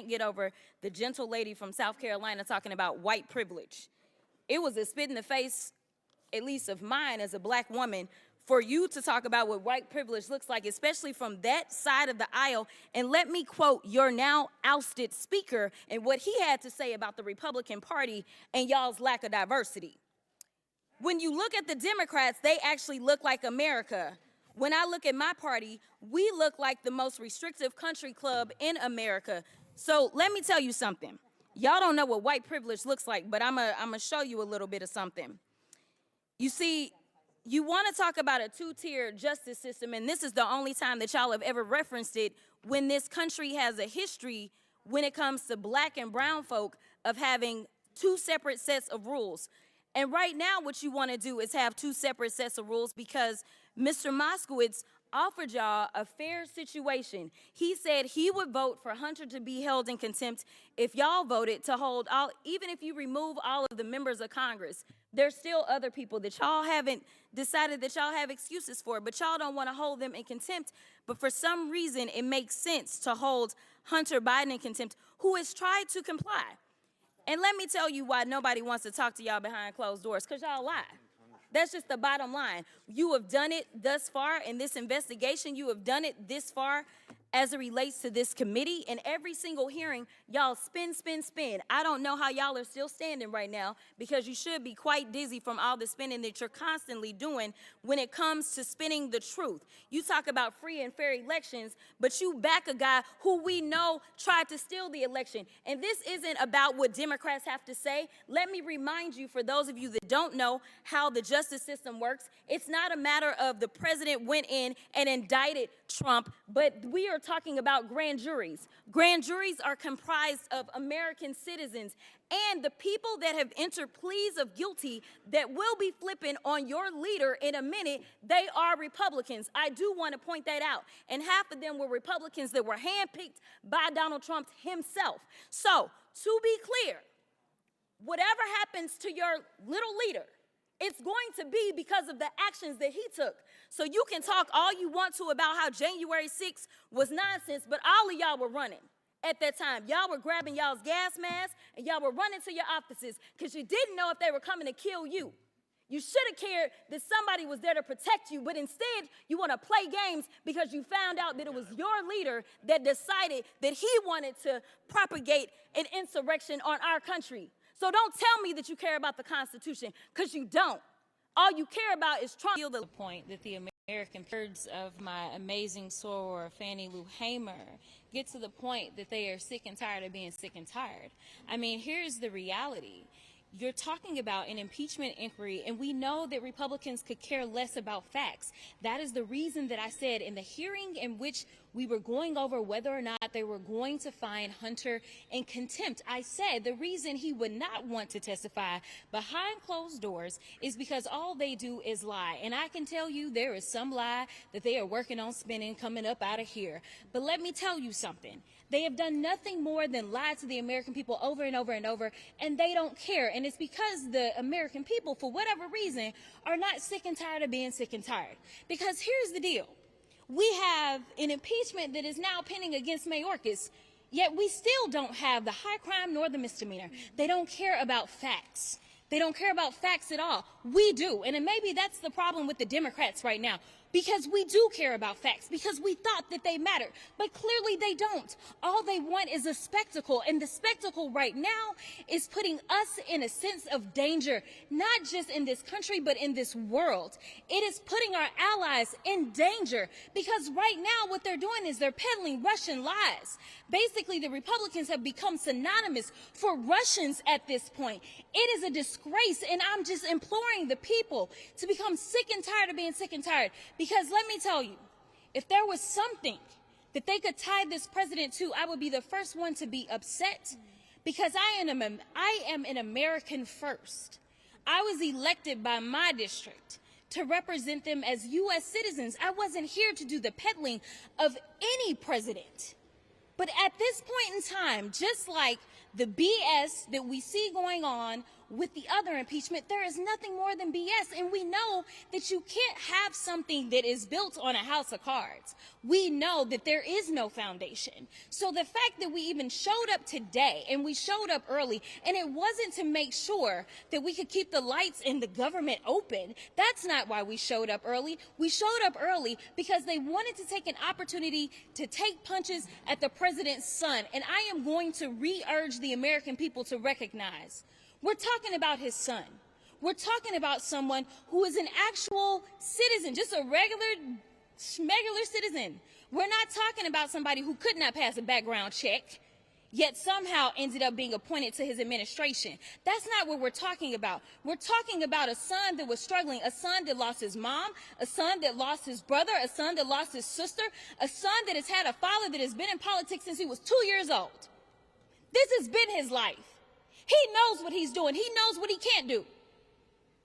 can't get over the gentle lady from South Carolina talking about white privilege. It was a spit in the face, at least of mine as a black woman, for you to talk about what white privilege looks like, especially from that side of the aisle. And let me quote your now ousted speaker and what he had to say about the Republican Party and y'all's lack of diversity. When you look at the Democrats, they actually look like America. When I look at my party, we look like the most restrictive country club in America. So let me tell you something. Y'all don't know what white privilege looks like, but I'm gonna show you a little bit of something. You see, you want to talk about a two-tier justice system, and this is the only time that y'all have ever referenced it, when this country has a history when it comes to black and brown folk of having two separate sets of rules. And right now what you want to do is have two separate sets of rules because Mr. Moskowitz offered y'all a fair situation. He said he would vote for Hunter to be held in contempt if y'all voted to hold all, even if you remove all of the members of Congress. There's still other people that y'all haven't decided that y'all have excuses for, but y'all don't want to hold them in contempt. But for some reason, it makes sense to hold Hunter Biden in contempt, who has tried to comply. And let me tell you why nobody wants to talk to y'all behind closed doors, because y'all lie. That's just the bottom line. You have done it thus far in this investigation. You have done it this far as it relates to this committee. In every single hearing, y'all spin, spin, spin. I don't know how y'all are still standing right now because you should be quite dizzy from all the spinning that you're constantly doing when it comes to spinning the truth. You talk about free and fair elections, but you back a guy who we know tried to steal the election. And this isn't about what Democrats have to say. Let me remind you, for those of you that don't know how the justice system works, it's not a matter of the president went in and indicted Trump, but we are talking about grand juries. Grand juries are comprised of American citizens, and the people that have entered pleas of guilty that will be flipping on your leader in a minute, they are Republicans. I do want to point that out. And half of them were Republicans that were handpicked by Donald Trump himself. So, to be clear, whatever happens to your little leader, it's going to be because of the actions that he took. So you can talk all you want to about how January 6th was nonsense, but all of y'all were running at that time. Y'all were grabbing y'all's gas masks and y'all were running to your offices because you didn't know if they were coming to kill you. You should have cared that somebody was there to protect you, but instead you want to play games because you found out that it was your leader that decided that he wanted to propagate an insurrection on our country. So don't tell me that you care about the Constitution, because you don't. All you care about is Trump. The point that the American birds of my amazing soror, Fannie Lou Hamer, get to the point that they are sick and tired of being sick and tired. I mean, here's the reality. You're talking about an impeachment inquiry, and we know that Republicans could care less about facts. That is the reason that I said in the hearing in which we were going over whether or not they were going to find Hunter in contempt, I said the reason he would not want to testify behind closed doors is because all they do is lie. And I can tell you there is some lie that they are working on spinning coming up out of here. But let me tell you something. They have done nothing more than lie to the American people over and over and over, and they don't care. And it's because the American people, for whatever reason, are not sick and tired of being sick and tired. Because here's the deal. We have an impeachment that is now pending against Mayorkas, yet we still don't have the high crime nor the misdemeanor. They don't care about facts. They don't care about facts at all. We do. And maybe that's the problem with the Democrats right now. Because we do care about facts, because we thought that they mattered, but clearly they don't. All they want is a spectacle, and the spectacle right now is putting us in a sense of danger, not just in this country, but in this world. It is putting our allies in danger, because right now what they're doing is they're peddling Russian lies. Basically, the Republicans have become synonymous for Russians at this point. It is a disgrace, and I'm just imploring the people to become sick and tired of being sick and tired. Because let me tell you, if there was something that they could tie this president to, I would be the first one to be upset, because I am an American first. I was elected by my district to represent them as U.S. citizens. I wasn't here to do the peddling of any president. But at this point in time, just like the BS that we see going on with the other impeachment, there is nothing more than BS. And we know that you can't have something that is built on a house of cards. We know that there is no foundation. So the fact that we even showed up today, and we showed up early, and it wasn't to make sure that we could keep the lights in the government open. That's not why we showed up early. We showed up early because they wanted to take an opportunity to take punches at the president's son. And I am going to re-urge the American people to recognize, we're talking about his son. We're talking about someone who is an actual citizen, just a regular citizen. We're not talking about somebody who could not pass a background check, yet somehow ended up being appointed to his administration. That's not what we're talking about. We're talking about a son that was struggling, a son that lost his mom, a son that lost his brother, a son that lost his sister, a son that has had a father that has been in politics since he was 2 years old. This has been his life. He knows what he's doing. He knows what he can't do.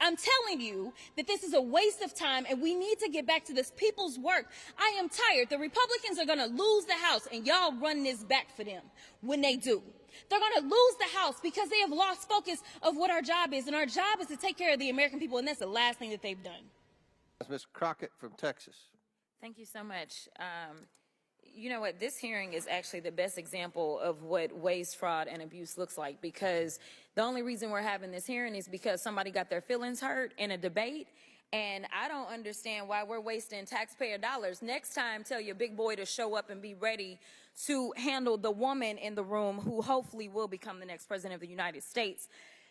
I'm telling you that this is a waste of time, and we need to get back to this people's work. I am tired. The Republicans are going to lose the House, and y'all run this back for them when they do. They're going to lose the House because they have lost focus of what our job is, and our job is to take care of the American people, and that's the last thing that they've done. Ms. Crockett from Texas. Thank you so much. You know what? This hearing is actually the best example of what waste, fraud, and abuse looks like, because the only reason we're having this hearing is because somebody got their feelings hurt in a debate, and I don't understand why we're wasting taxpayer dollars. Next time, tell your big boy to show up and be ready to handle the woman in the room who hopefully will become the next president of the United States.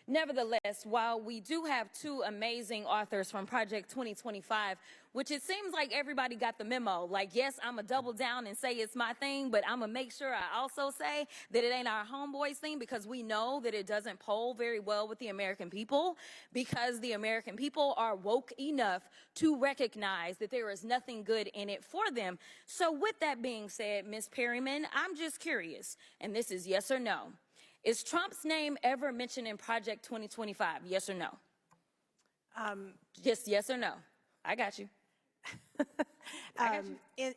Nevertheless, while we do have two amazing authors from Project 2025, which it seems like everybody got the memo, like, yes, I'm going to double down and say it's my thing, but I'm going to make sure I also say that it ain't our homeboys thing, because we know that it doesn't poll very well with the American people, because the American people are woke enough to recognize that there is nothing good in it for them. So with that being said, Ms. Perryman, I'm just curious, and this is yes or no. Is Trump's name ever mentioned in Project 2025? Yes or no? Just yes or no. I got you.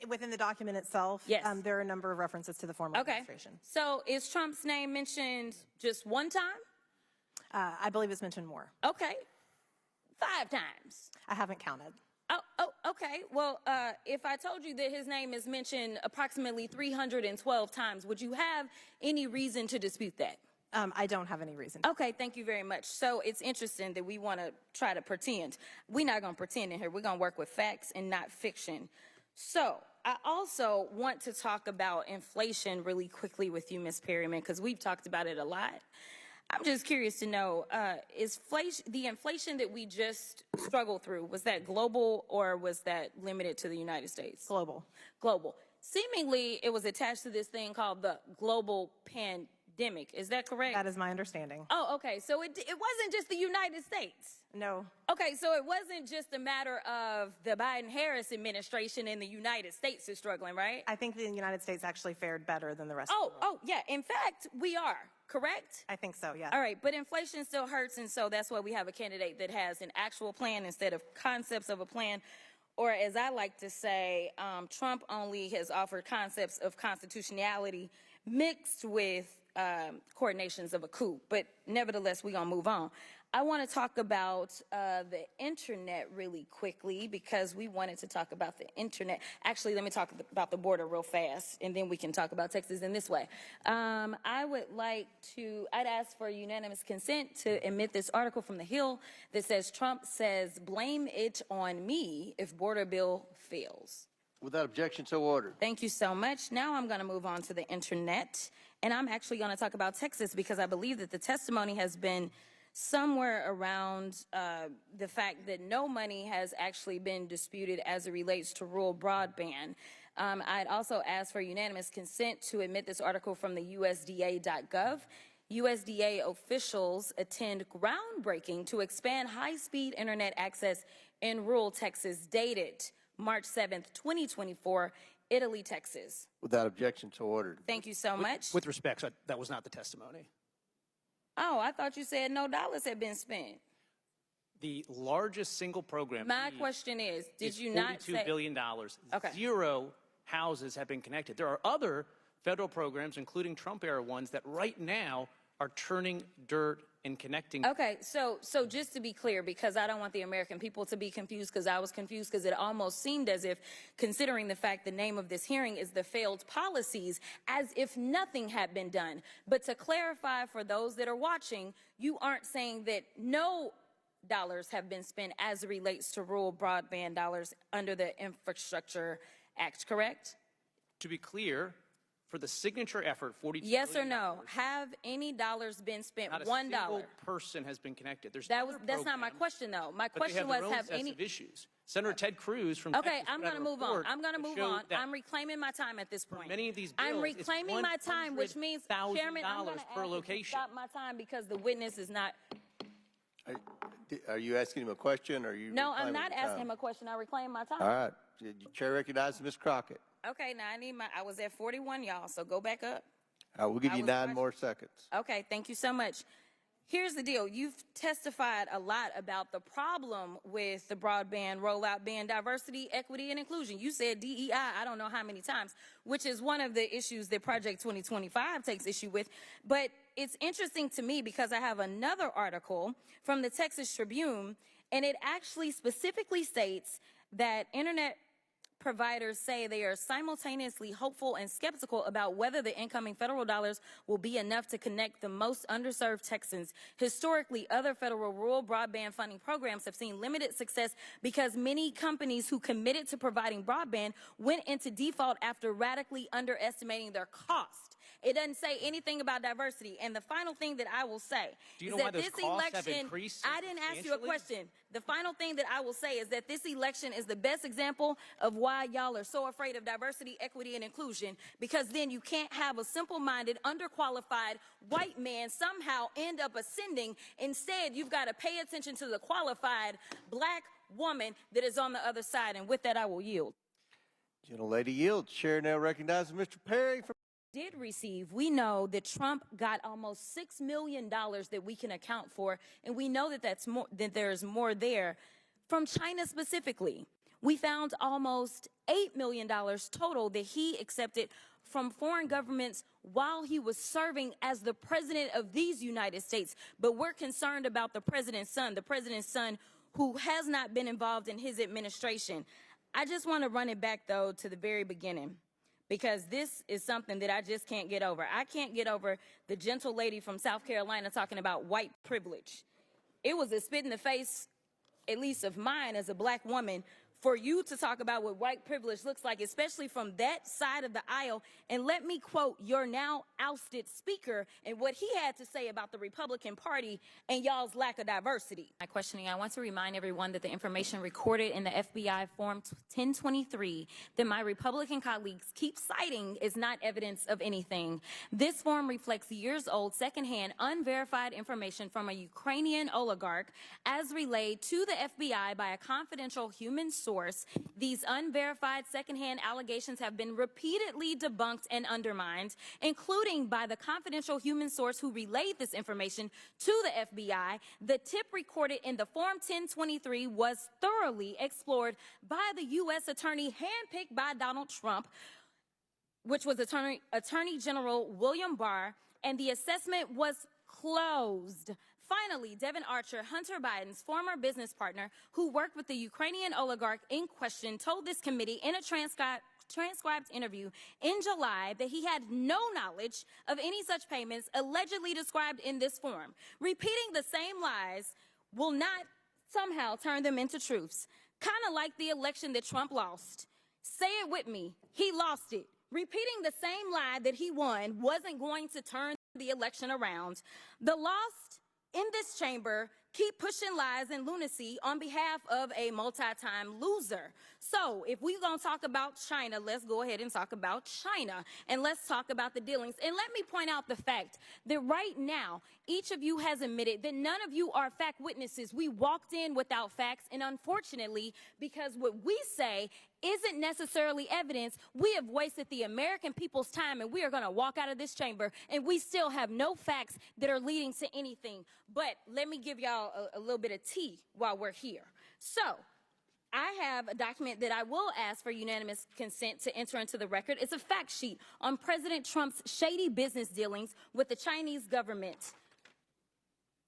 Within the document itself, yes. There are a number of references to the former administration. So is Trump's name mentioned just one time? I believe it's mentioned more. Okay. 5 times. I haven't counted. Oh, okay. Well, if I told you that his name is mentioned approximately 312 times, would you have any reason to dispute that? I don't have any reason. Okay, thank you very much. So it's interesting that we want to try to pretend. We're not going to pretend in here. We're going to work with facts and not fiction. So I also want to talk about inflation really quickly with you, Ms. Perryman, because we've talked about it a lot. I'm just curious to know, is the inflation that we just struggled through, was that global or was that limited to the United States? Global. Global. Seemingly, it was attached to this thing called the global pandemic. Is that correct? That is my understanding. Oh, okay. So it wasn't just the United States. No. Okay, so it wasn't just a matter of the Biden-Harris administration and the United States is struggling, right? I think the United States actually fared better than the rest of the world. Oh, yeah. In fact, we are. Correct? I think so, yeah. All right, but inflation still hurts, and so that's why we have a candidate that has an actual plan instead of concepts of a plan. Or as I like to say, Trump only has offered concepts of constitutionality mixed with coordinations of a coup. But nevertheless, we're going to move on. I want to talk about the internet really quickly, because we wanted to talk about the internet. Actually, let me talk about the border real fast, and then we can talk about Texas in this way. I'd ask for unanimous consent to emit this article from The Hill that says, Trump says, blame it on me if border bill fails. Without objection, so ordered. Thank you so much. Now I'm going to move on to the internet, and I'm actually going to talk about Texas, because I believe that the testimony has been somewhere around the fact that no money has actually been disputed as it relates to rural broadband. I'd also ask for unanimous consent to admit this article from the USDA.gov. USDA officials attend groundbreaking to expand high-speed internet access in rural Texas, dated March 7th, 2024, Italy, Texas. Without objection, so ordered. Thank you so much. With respect, that was not the testimony. Oh, I thought you said no dollars had been spent. The largest single program. My question is, did you not say $42 billion. Okay. 0 houses have been connected. There are other federal programs, including Trump-era ones, that right now are turning dirt and connecting. Okay, so just to be clear, because I don't want the American people to be confused, because I was confused, because it almost seemed as if, considering the fact the name of this hearing is the failed policies, as if nothing had been done. But to clarify for those that are watching, you aren't saying that no dollars have been spent as it relates to rural broadband dollars under the Infrastructure Act, correct? To be clear, for the signature effort, $42 Yes or billion, no? Have any dollars been spent? not a $1. single person has been connected. There's That's not my question, though. My but they question have was, their own have sets any? of issues. Senator Ted Cruz from Okay, Texas I'm put out going to a move on. report I'm going to that move showed on. that I'm reclaiming my time at this point. many of these I'm bills, it's reclaiming my time, which means, $100,000 Chairman, I'm going to per ask you to location. stop my time because the witness is not. Are you asking him a question, or are you? No, I'm reclaiming not your asking time? him a question. I reclaim my time. All right. The chair recognizes Ms. Crockett. Okay, now I was at 41, y'all, so go back up. We'll give I you was 9 watching- more seconds. Okay, thank you so much. Here's the deal. You've testified a lot about the problem with the broadband rollout being diversity, equity, and inclusion. You said DEI, I don't know how many times, which is one of the issues that Project 2025 takes issue with. But it's interesting to me because I have another article from the Texas Tribune, and it actually specifically states that internet providers say they are simultaneously hopeful and skeptical about whether the incoming federal dollars will be enough to connect the most underserved Texans. Historically, other federal rural broadband funding programs have seen limited success because many companies who committed to providing broadband went into default after radically underestimating their cost. It doesn't say anything about diversity. And the final thing that I will say Do you is know why that those this costs have election, increased I didn't ask you a substantially? question. The final thing that I will say is that this election is the best example of why y'all are so afraid of diversity, equity, and inclusion, because then you can't have a simple-minded, underqualified white man somehow end up ascending. Instead, you've got to pay attention to the qualified black woman that is on the other side. And with that, I will yield. Gentlelady yields. Chair now recognizes Mr. Perry from. Did receive, we know that Trump got almost $6 million that we can account for, and we know that that's more, that there's more there from China specifically. We found almost $8 million total that he accepted from foreign governments while he was serving as the president of these United States. But we're concerned about the president's son who has not been involved in his administration. I just want to run it back, though, to the very beginning, because this is something that I just can't get over. I can't get over the gentle lady from South Carolina talking about white privilege. It was a spit in the face, at least of mine as a black woman, for you to talk about what white privilege looks like, especially from that side of the aisle. And let me quote your now ousted speaker and what he had to say about the Republican Party and y'all's lack of diversity. My questioning, I want to remind everyone that the information recorded in the FBI Form 1023 that my Republican colleagues keep citing is not evidence of anything. This form reflects years-old, secondhand, unverified information from a Ukrainian oligarch as relayed to the FBI by a confidential human source. These unverified secondhand allegations have been repeatedly debunked and undermined, including by the confidential human source who relayed this information to the FBI. The tip recorded in the Form 1023 was thoroughly explored by the U.S. attorney handpicked by Donald Trump, which was Attorney General William Barr, and the assessment was closed. Finally, Devin Archer, Hunter Biden's former business partner who worked with the Ukrainian oligarch in question, told this committee in a transcribed interview in July that he had no knowledge of any such payments allegedly described in this form. Repeating the same lies will not somehow turn them into truths. Kind of like the election that Trump lost. Say it with me. He lost it. Repeating the same lie that he won wasn't going to turn the election around. The lost in this chamber keep pushing lies and lunacy on behalf of a multi-time loser. So if we're going to talk about China, let's go ahead and talk about China. And let's talk about the dealings. And let me point out the fact that right now, each of you has admitted that none of you are fact witnesses. We walked in without facts. And unfortunately, because what we say isn't necessarily evidence, we have wasted the American people's time, and we are going to walk out of this chamber and we still have no facts that are leading to anything. But let me give y'all a little bit of tea while we're here. So I have a document that I will ask for unanimous consent to enter into the record. It's a fact sheet on President Trump's shady business dealings with the Chinese government.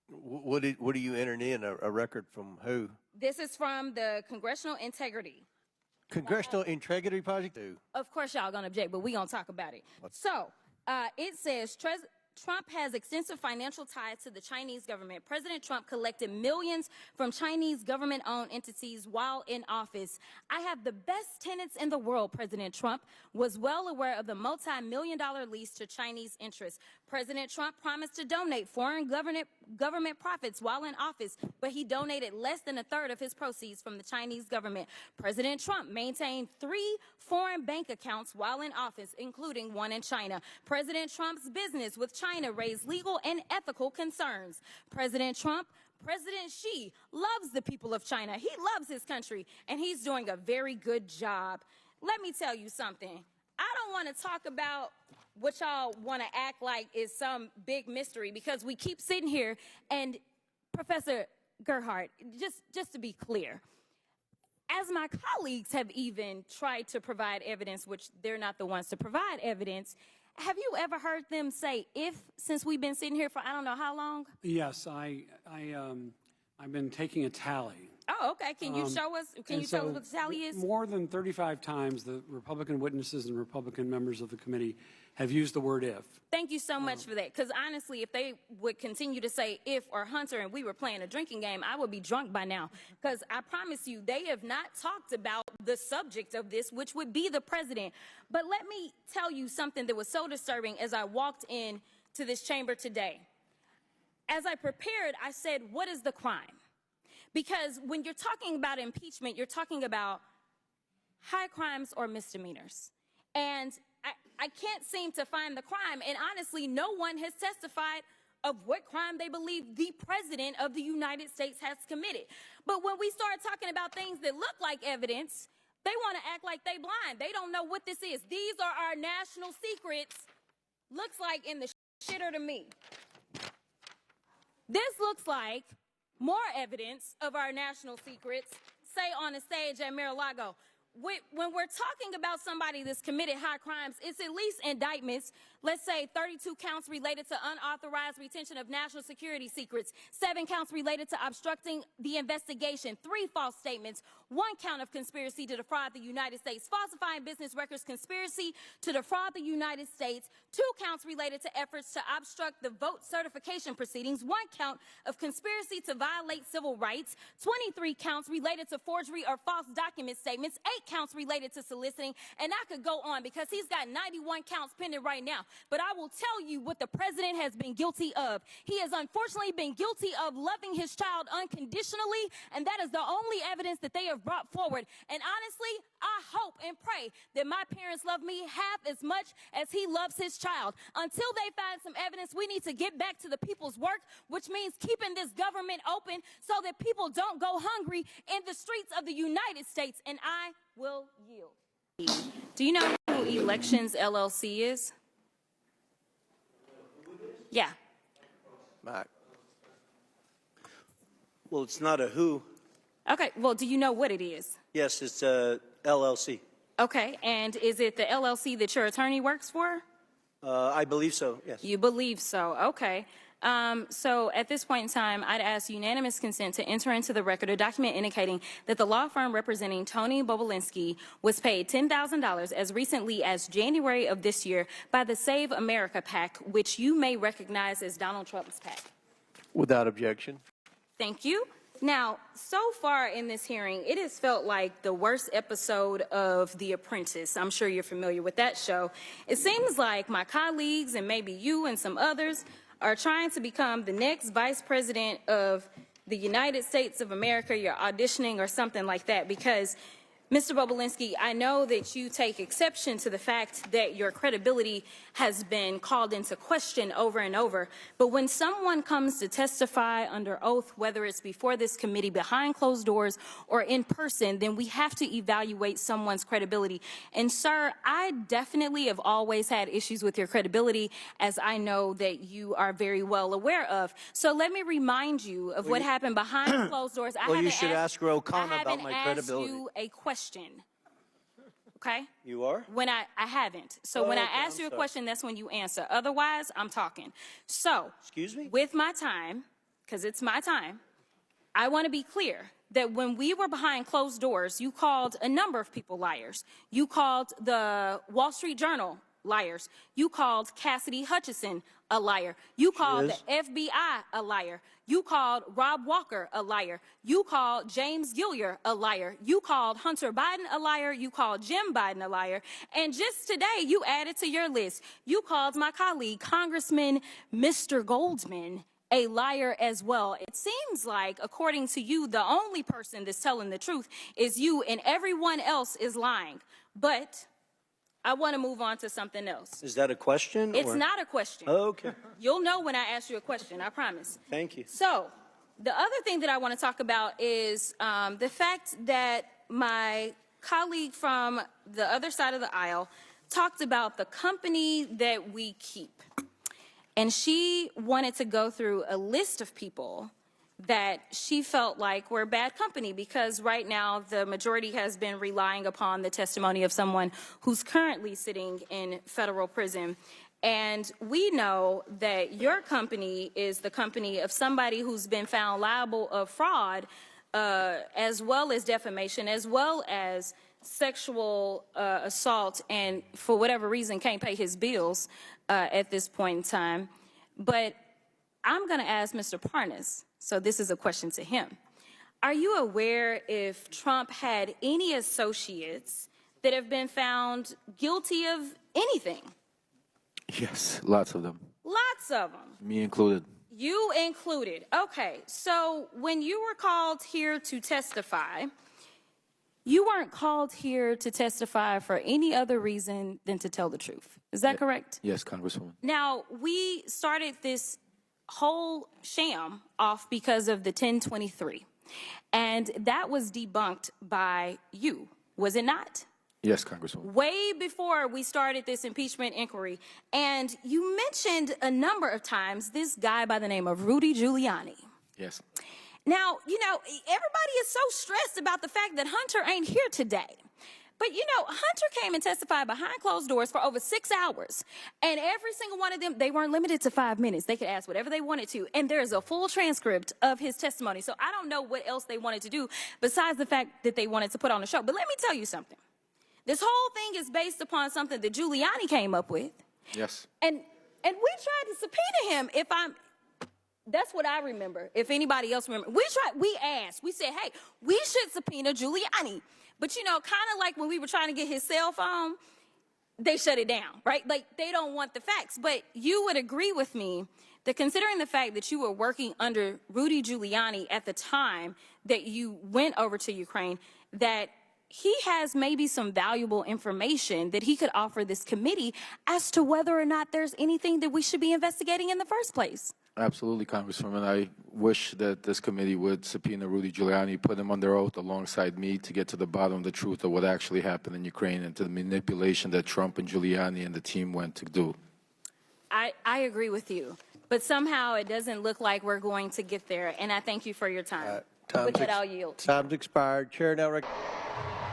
What are you entering in? A record from who? This is from the Congressional Integrity. Congressional Integrity Project? Of course, y'all gonna object, but we gonna talk about it. So, it says Trump has extensive financial ties to the Chinese government. President Trump collected millions from Chinese government-owned entities while in office. I have the best tenants in the world, President Trump was well aware of the multi-million-dollar lease to Chinese interests. President Trump promised to donate foreign government profits while in office, but he donated less than a third of his proceeds from the Chinese government. President Trump maintained 3 foreign bank accounts while in office, including one in China. President Trump's business with China raised legal and ethical concerns. President Xi loves the people of China. He loves his country, and he's doing a very good job. Let me tell you something. I don't want to talk about what y'all want to act like is some big mystery, because we keep sitting here, and Professor Gerhardt, just to be clear, as my colleagues have even tried to provide evidence, which they're not the ones to provide evidence, have you ever heard them say "if" since we've been sitting here for I don't know how long? Yes, I've been taking a tally. Oh, okay. Can you show us? Can you tell us what the tally is? More than 35 times, the Republican witnesses and Republican members of the committee have used the word "if." Thank you so much for that. Because honestly, if they would continue to say "if" or "Hunter" and we were playing a drinking game, I would be drunk by now. Because I promise you, they have not talked about the subject of this, which would be the president. But let me tell you something that was so disturbing as I walked in to this chamber today. As I prepared, I said, what is the crime? Because when you're talking about impeachment, you're talking about high crimes or misdemeanors. And I can't seem to find the crime. And honestly, no one has testified of what crime they believe the president of the United States has committed. But when we start talking about things that look like evidence, they want to act like they blind. They don't know what this is. These are our national secrets. Looks like in the shitter to me. This looks like more evidence of our national secrets, say on a stage at Mar-a-Lago. When we're talking about somebody that's committed high crimes, it's at least indictments. Let's say 32 counts related to unauthorized retention of national security secrets, 7 counts related to obstructing the investigation, 3 false statements, 1 count of conspiracy to defraud the United States, falsifying business records, conspiracy to defraud the United States, 2 counts related to efforts to obstruct the vote certification proceedings, 1 count of conspiracy to violate civil rights, 23 counts related to forgery or false document statements, 8 counts related to soliciting, and I could go on because he's got 91 counts pending right now. But I will tell you what the president has been guilty of. He has unfortunately been guilty of loving his child unconditionally, and that is the only evidence that they have brought forward. And honestly, I hope and pray that my parents love me half as much as he loves his child. Until they find some evidence, we need to get back to the people's work, which means keeping this government open so that people don't go hungry in the streets of the United States. And I will yield. Do you know who Elections LLC is? Yeah. Mike. Well, it's not a who. Okay, well, do you know what it is? Yes, it's a LLC. Okay, and is it the LLC that your attorney works for? I believe so, yes. You believe so, okay. So at this point in time, I'd ask unanimous consent to enter into the record a document indicating that the law firm representing Tony Bobulinski was paid $10,000 as recently as January of this year by the Save America PAC, which you may recognize as Donald Trump's PAC. Without objection. Thank you. Now, so far in this hearing, it has felt like the worst episode of The Apprentice. I'm sure you're familiar with that show. It seems like my colleagues and maybe you and some others are trying to become the next vice president of the United States of America. You're auditioning or something like that, because Mr. Bobulinski, I know that you take exception to the fact that your credibility has been called into question over and over, but when someone comes to testify under oath, whether it's before this committee, behind closed doors, or in person, then we have to evaluate someone's credibility. And sir, I definitely have always had issues with your credibility, as I know that you are very well aware of. So let me remind you of what happened behind closed doors. Well, you should ask Ro Khanna I about my credibility. haven't asked you a question, okay? You are? When I haven't. So when I okay, ask I'm you a sorry. question, that's when you answer. Otherwise, I'm talking. So, Excuse me? with my time, because it's my time, I want to be clear that when we were behind closed doors, you called a number of people liars. You called the Wall Street Journal liars. You called Cassidy Hutchinson a liar. You called the FBI a liar. You called Rob Walker a liar. You called James Gilliar a liar. You called Hunter Biden a liar. You called Jim Biden a liar. And just today, you added to your list, you called my colleague, Congressman Mr. Goldman, a liar as well. It seems like, according to you, the only person that's telling the truth is you, and everyone else is lying. But I want to move on to something else. Is that a question? It's or? not a question. Oh, okay. You'll know when I ask you a question, I promise. Thank you. So, the other thing that I want to talk about is the fact that my colleague from the other side of the aisle talked about the company that we keep. And she wanted to go through a list of people that she felt like were bad company, because right now the majority has been relying upon the testimony of someone who's currently sitting in federal prison. And we know that your company is the company of somebody who's been found liable of fraud, as well as defamation, as well as sexual assault, and for whatever reason can't pay his bills at this point in time. But I'm going to ask Mr. Parnas, so this is a question to him. Are you aware if Trump had any associates that have been found guilty of anything? Yes, lots of them. Lots of them. Me included. You included. Okay, so when you were called here to testify, you weren't called here to testify for any other reason than to tell the truth. Is that correct? Yes, Congresswoman. Now, we started this whole sham off because of the 1023, and that was debunked by you, was it not? Yes, Congresswoman. Way before we started this impeachment inquiry. And you mentioned a number of times this guy by the name of Rudy Giuliani. Yes. Now, you know, everybody is so stressed about the fact that Hunter ain't here today. But, you know, Hunter came and testified behind closed doors for over 6 hours. And every single one of them, they weren't limited to 5 minutes. They could ask whatever they wanted to. And there's a full transcript of his testimony. So I don't know what else they wanted to do besides the fact that they wanted to put on a show. But let me tell you something. This whole thing is based upon something that Giuliani came up with. Yes. And we tried to subpoena him, that's what I remember. If anybody else remember, we asked, we said, hey, we should subpoena Giuliani. But, you know, kind of like when we were trying to get his cell phone, they shut it down, right? Like, they don't want the facts. But you would agree with me that considering the fact that you were working under Rudy Giuliani at the time that you went over to Ukraine, that he has maybe some valuable information that he could offer this committee as to whether or not there's anything that we should be investigating in the first place. Absolutely, Congresswoman. I wish that this committee would subpoena Rudy Giuliani, put him under oath alongside me to get to the bottom of the truth of what actually happened in Ukraine and to the manipulation that Trump and Giuliani and the team went to do. I agree with you, but somehow it doesn't look like we're going to get there, and I thank you for your time. With that, I'll yield. Time's expired. Chair now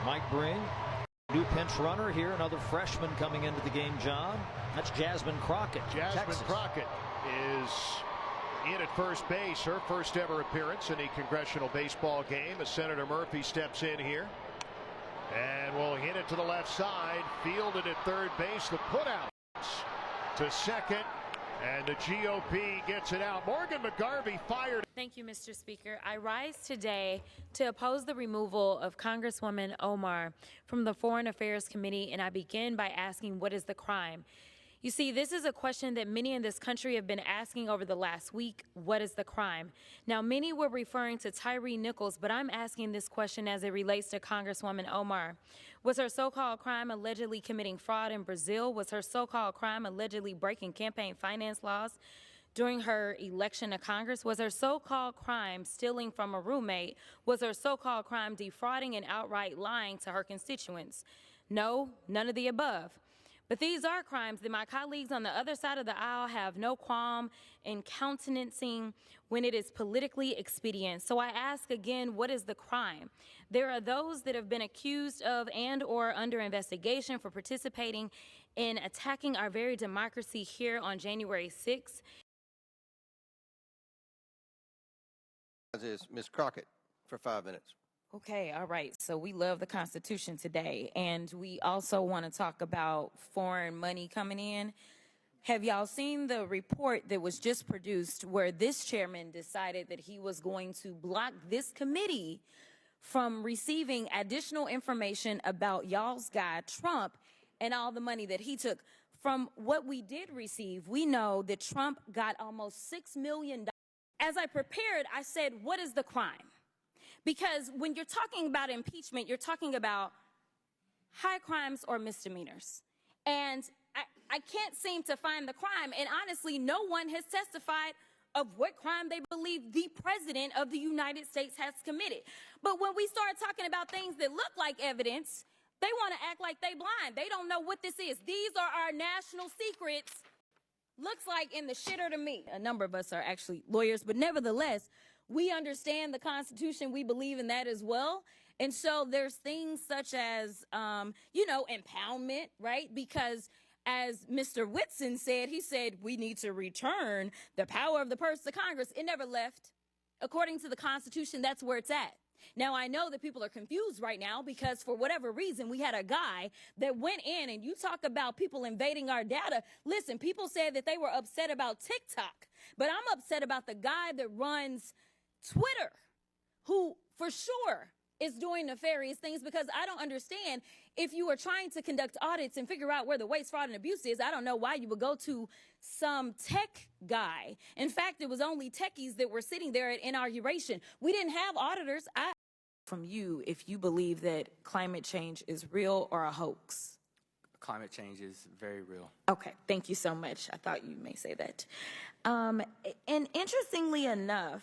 Mike Breen, new pinch runner here, another freshman coming into the game, John. That's Jasmine Crockett. Jasmine Crockett is in at first base, her first ever appearance in a congressional baseball game as Senator Murphy steps in here. And will hit it to the left side, fielded at third base, the putouts to second, and the GOP gets it out. Morgan McGarvey fired. Thank you, Mr. Speaker. I rise today to oppose the removal of Congresswoman Omar from the Foreign Affairs Committee, and I begin by asking, what is the crime? You see, this is a question that many in this country have been asking over the last week. What is the crime? Now, many were referring to Tyree Nichols, but I'm asking this question as it relates to Congresswoman Omar. Was her so-called crime allegedly committing fraud in Brazil? Was her so-called crime allegedly breaking campaign finance laws during her election to Congress? Was her so-called crime stealing from a roommate? Was her so-called crime defrauding and outright lying to her constituents? No, none of the above. But these are crimes that my colleagues on the other side of the aisle have no qualm in countenancing when it is politically expedient. So I ask again, what is the crime? There are those that have been accused of and or under investigation for participating in attacking our very democracy here on January 6th. Is Ms. Crockett for 5 minutes. Okay, all right. So we love the Constitution today, and we also want to talk about foreign money coming in. Have y'all seen the report that was just produced where this chairman decided that he was going to block this committee from receiving additional information about y'all's guy, Trump, and all the money that he took? From what we did receive, we know that Trump got almost $6 million. As I prepared, I said, what is the crime? Because when you're talking about impeachment, you're talking about high crimes or misdemeanors. And I can't seem to find the crime. And honestly, no one has testified of what crime they believe the president of the United States has committed. But when we start talking about things that look like evidence, they want to act like they blind. They don't know what this is. These are our national secrets. Looks like in the shitter to me. A number of us are actually lawyers, but nevertheless, we understand the Constitution. We believe in that as well. And so there's things such as, impoundment, right? Because as Mr. Whitson said, he said, we need to return the power of the purse to Congress. It never left. According to the Constitution, that's where it's at. Now, I know that people are confused right now because for whatever reason, we had a guy that went in, and you talk about people invading our data. Listen, people said that they were upset about TikTok, but I'm upset about the guy that runs Twitter, who for sure is doing nefarious things, because I don't understand, if you are trying to conduct audits and figure out where the waste, fraud, and abuse is, I don't know why you would go to some tech guy. In fact, it was only techies that were sitting there at inauguration. We didn't have auditors. From you, if you believe that climate change is real or a hoax. Climate change is very real. Okay, thank you so much. I thought you may say that. And interestingly enough,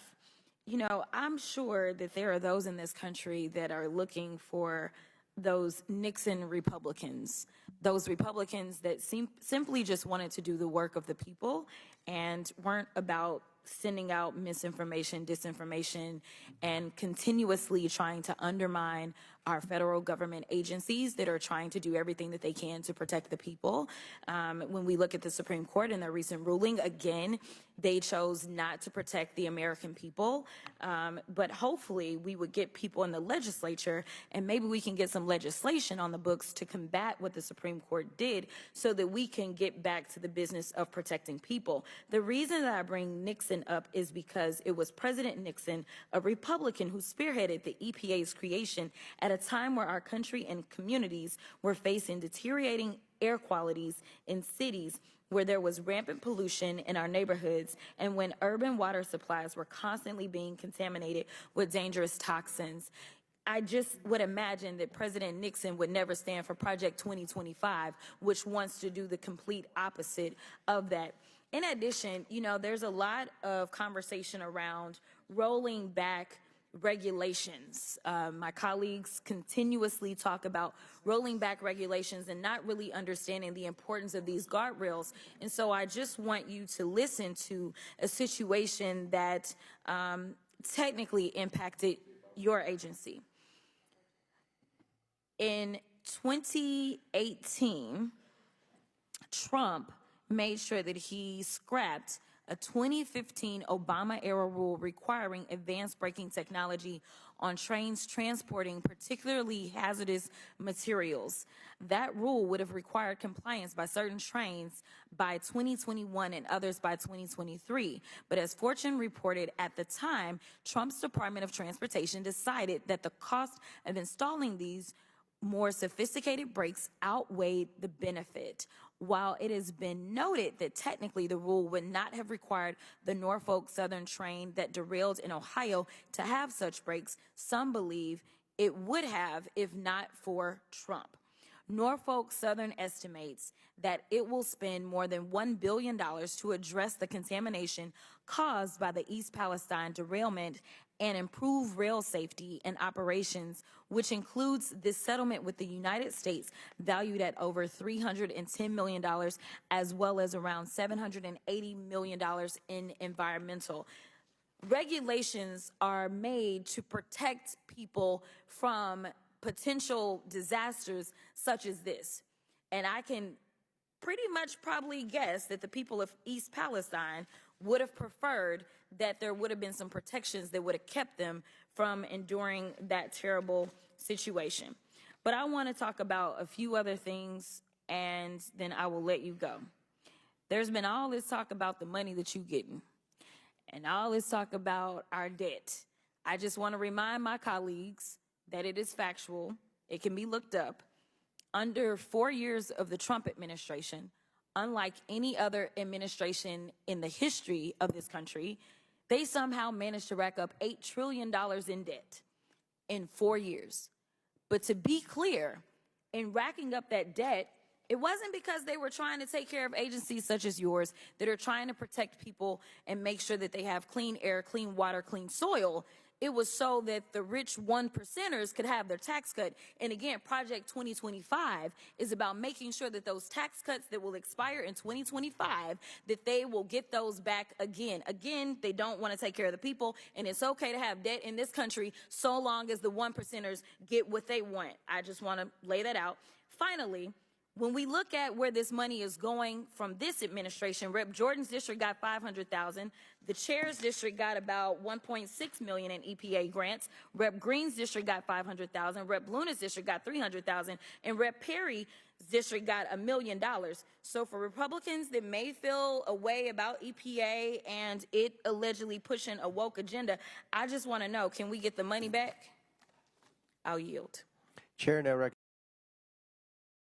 I'm sure that there are those in this country that are looking for those Nixon Republicans, those Republicans that simply just wanted to do the work of the people and weren't about sending out misinformation, disinformation, and continuously trying to undermine our federal government agencies that are trying to do everything that they can to protect the people. When we look at the Supreme Court in their recent ruling, again, they chose not to protect the American people. But hopefully we would get people in the legislature, and maybe we can get some legislation on the books to combat what the Supreme Court did so that we can get back to the business of protecting people. The reason that I bring Nixon up is because it was President Nixon, a Republican, who spearheaded the EPA's creation at a time where our country and communities were facing deteriorating air qualities in cities, where there was rampant pollution in our neighborhoods, and when urban water supplies were constantly being contaminated with dangerous toxins. I just would imagine that President Nixon would never stand for Project 2025, which wants to do the complete opposite of that. In addition, there's a lot of conversation around rolling back regulations. My colleagues continuously talk about rolling back regulations and not really understanding the importance of these guardrails. And so I just want you to listen to a situation that technically impacted your agency. In 2018, Trump made sure that he scrapped a 2015 Obama-era rule requiring advanced braking technology on trains transporting particularly hazardous materials. That rule would have required compliance by certain trains by 2021 and others by 2023. But as Fortune reported at the time, Trump's Department of Transportation decided that the cost of installing these more sophisticated brakes outweighed the benefit. While it has been noted that technically the rule would not have required the Norfolk Southern train that derailed in Ohio to have such breaks, some believe it would have if not for Trump. Norfolk Southern estimates that it will spend more than $1 billion to address the contamination caused by the East Palestine derailment and improve rail safety and operations, which includes this settlement with the United States valued at over $310 million, as well as around $780 million in environmental. Regulations are made to protect people from potential disasters such as this. And I can pretty much probably guess that the people of East Palestine would have preferred that there would have been some protections that would have kept them from enduring that terrible situation. But I want to talk about a few other things, and then I will let you go. There's been all this talk about the money that you're getting, and all this talk about our debt. I just want to remind my colleagues that it is factual. It can be looked up. Under 4 years of the Trump administration, unlike any other administration in the history of this country, they somehow managed to rack up $8 trillion in debt in 4 years. But to be clear, in racking up that debt, it wasn't because they were trying to take care of agencies such as yours that are trying to protect people and make sure that they have clean air, clean water, clean soil. It was so that the rich 1%ers could have their tax cut. And again, Project 2025 is about making sure that those tax cuts that will expire in 2025, that they will get those back again. Again, they don't want to take care of the people, and it's okay to have debt in this country so long as the 1%ers get what they want. I just want to lay that out. Finally, when we look at where this money is going from this administration, Rep. Jordan's district got $500,000. The chair's district got about $1.6 million in EPA grants. Rep. Green's district got $500,000. Rep. Luna's district got $300,000. And Rep. Perry's district got $1 million. So for Republicans that may feel a way about EPA and it allegedly pushing a woke agenda, I just want to know, can we get the money back? I'll yield. Chair now